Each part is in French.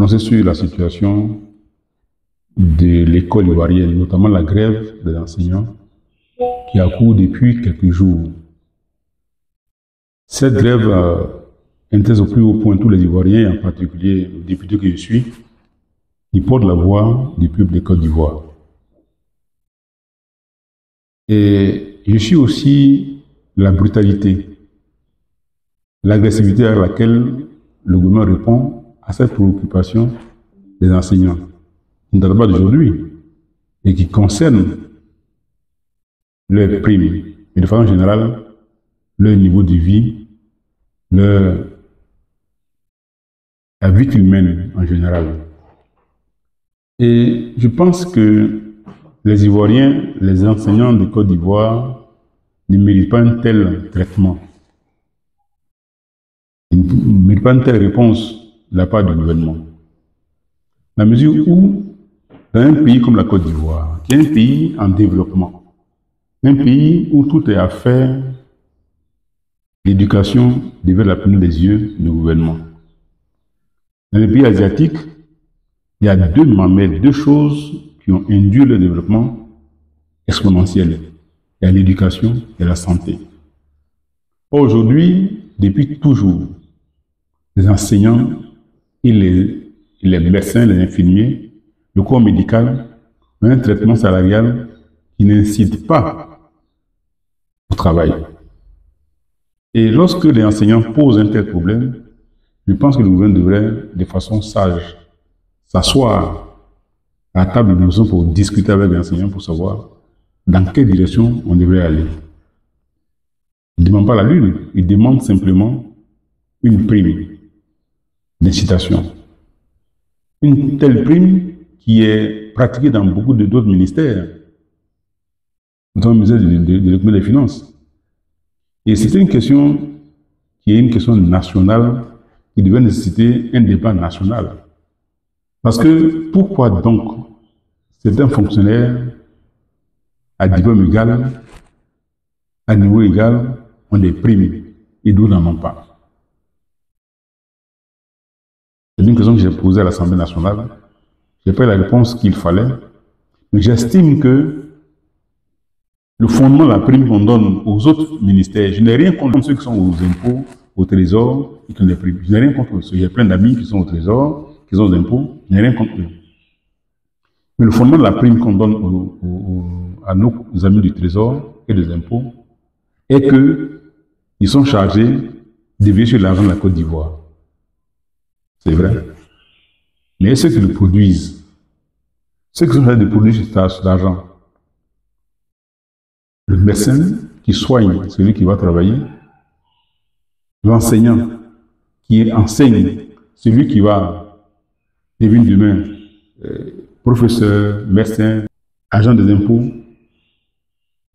prononcer sur la situation de l'école ivoirienne, notamment la grève des enseignants qui a cours depuis quelques jours. Cette grève intéresse au plus haut point tous les Ivoiriens, en particulier le député que je suis, qui porte la voix du peuple de Côte d'Ivoire. Et je suis aussi la brutalité, l'agressivité à laquelle le gouvernement répond à cette préoccupation des enseignants, qui ne date pas d'aujourd'hui, et qui concerne leurs primes, mais de façon générale, leur niveau de vie, la vie humaine en général. Et je pense que les Ivoiriens, les enseignants de Côte d'Ivoire, ne méritent pas un tel traitement. Ils ne méritent pas une telle réponse de la part du gouvernement. La mesure où, dans un pays comme la Côte d'Ivoire, qui est un pays en développement, un pays où tout est à faire, l'éducation devait la première des yeux du gouvernement. Dans les pays asiatiques, il y a deux mamelles, deux choses qui ont induit le développement exponentiel. Il y a l'éducation et la santé. Aujourd'hui, depuis toujours, les enseignants et les médecins, les infirmiers, le corps médical ont un traitement salarial qui n'incite pas au travail. Et lorsque les enseignants posent un tel problème, je pense que le gouvernement devrait, de façon sage, s'asseoir à la table de négociation pour discuter avec les enseignants pour savoir dans quelle direction on devrait aller. Ils ne demandent pas la lune, ils demandent simplement une prime d'incitation. Une telle prime qui est pratiquée dans beaucoup d'autres ministères, notamment le ministère de l'économie et des finances. Et c'est une question qui est une question nationale qui devait nécessiter un débat national. Parce que pourquoi donc certains fonctionnaires à diplôme égal, à niveau égal, ont des primes et d'autres n'en ont pas? C'est une question que j'ai posée à l'Assemblée nationale. Je n'ai pas eu la réponse qu'il fallait, mais j'estime que le fondement de la prime qu'on donne aux autres ministères, je n'ai rien contre ceux qui sont aux impôts, au trésor et qui ont des primes. Je n'ai rien contre eux. J'ai plein d'amis qui sont au trésor, qui sont aux impôts, je n'ai rien contre eux. Mais le fondement de la prime qu'on donne à nos amis du trésor et des impôts est qu'ils sont chargés de veiller sur l'argent de la Côte d'Ivoire. C'est vrai. Mais ceux qui le produisent, ceux qui sont chargés de produire cet argent, le médecin qui soigne celui qui va travailler, l'enseignant qui enseigne celui qui va devenir demain professeur, médecin, agent des impôts,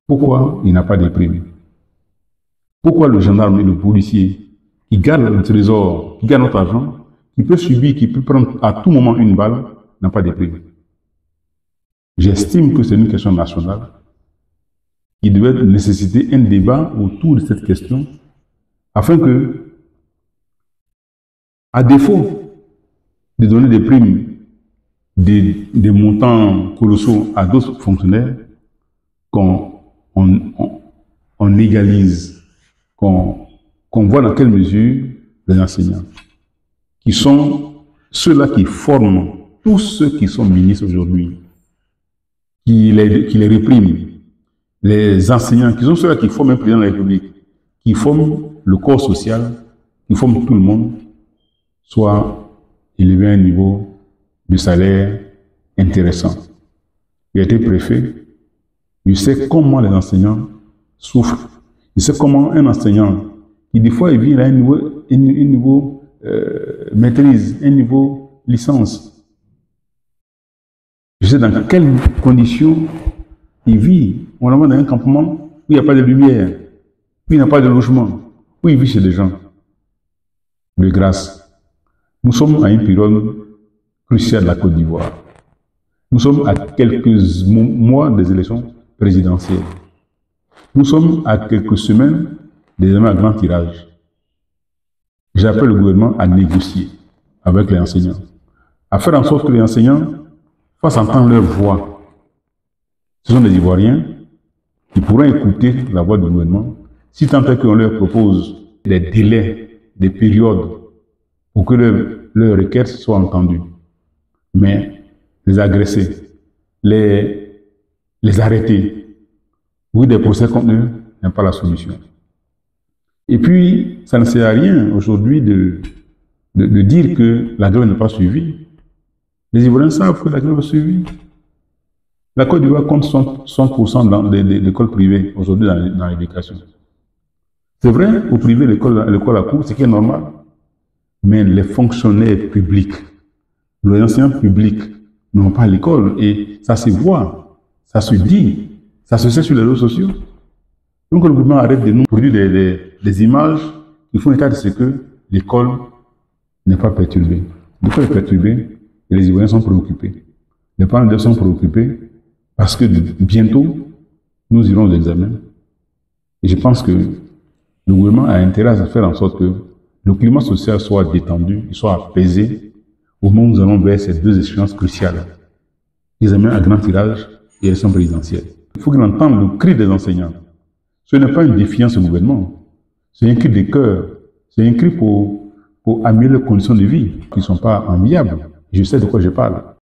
pourquoi il n'a pas de prime? Pourquoi le gendarme et le policier qui garde le trésor, qui garde notre argent, qui peut subir, qui peut prendre à tout moment une balle, n'a pas de prime? J'estime que c'est une question nationale qui devait nécessiter un débat autour de cette question afin que, à défaut de donner des primes, des montants colossaux à d'autres fonctionnaires, qu'on égalise, qu'on voit dans quelle mesure les enseignants, qui sont ceux-là qui forment tous ceux qui sont ministres aujourd'hui, qui les répriment, les enseignants, qui sont ceux-là qui forment un président de la République, qui forment le corps social, qui forment tout le monde, soit élevés à un niveau de salaire intéressant. J'ai été préfet, je sais comment les enseignants souffrent. Je sais comment un enseignant qui des fois il vient à un niveau maîtrise, un niveau licence. Je sais dans quelles conditions il vit. On l'envoie dans un campement où il n'y a pas de lumière, où il n'y a pas de logement, où il vit chez des gens. De grâce. Nous sommes à une période cruciale de la Côte d'Ivoire. Nous sommes à quelques mois des élections présidentielles. Nous sommes à quelques semaines des examens à grand tirage. J'appelle le gouvernement à négocier avec les enseignants à faire en sorte que les enseignants fassent entendre leur voix. Ce sont des Ivoiriens qui pourront écouter la voix du gouvernement si tant est qu'on leur propose des délais, des périodes pour que leurs requêtes soient entendues. Mais les agresser, les arrêter, ou des procès contre eux n'est pas la solution. Et puis, ça ne sert à rien aujourd'hui de dire que la grève n'est pas suivie. Les Ivoiriens savent que la grève est suivie. La Côte d'Ivoire compte 60% dans l'école privée aujourd'hui dans l'éducation. C'est vrai, au privé, l'école à cours, c'est qui est normal. Mais les fonctionnaires publics, les enseignants publics n'ont pas l'école et ça se voit, ça se dit, ça se sait sur les réseaux sociaux. Donc le gouvernement arrête de nous produire des images qui font état de ce que l'école n'est pas perturbée. L'école est perturbée et les Ivoiriens sont préoccupés. Les parents sont préoccupés parce que bientôt, nous irons aux examens. Et je pense que le gouvernement a intérêt à faire en sorte que le climat social soit détendu, soit apaisé au moment où nous allons vers ces deux échéances cruciales. Examen à grand tirage et élection présidentielle. Il faut qu'il entende le cri des enseignants. Ce n'est pas une défiance au gouvernement. C'est un cri de cœur. C'est un cri pour améliorer les conditions de vie qui ne sont pas enviables. Je sais de quoi je parle.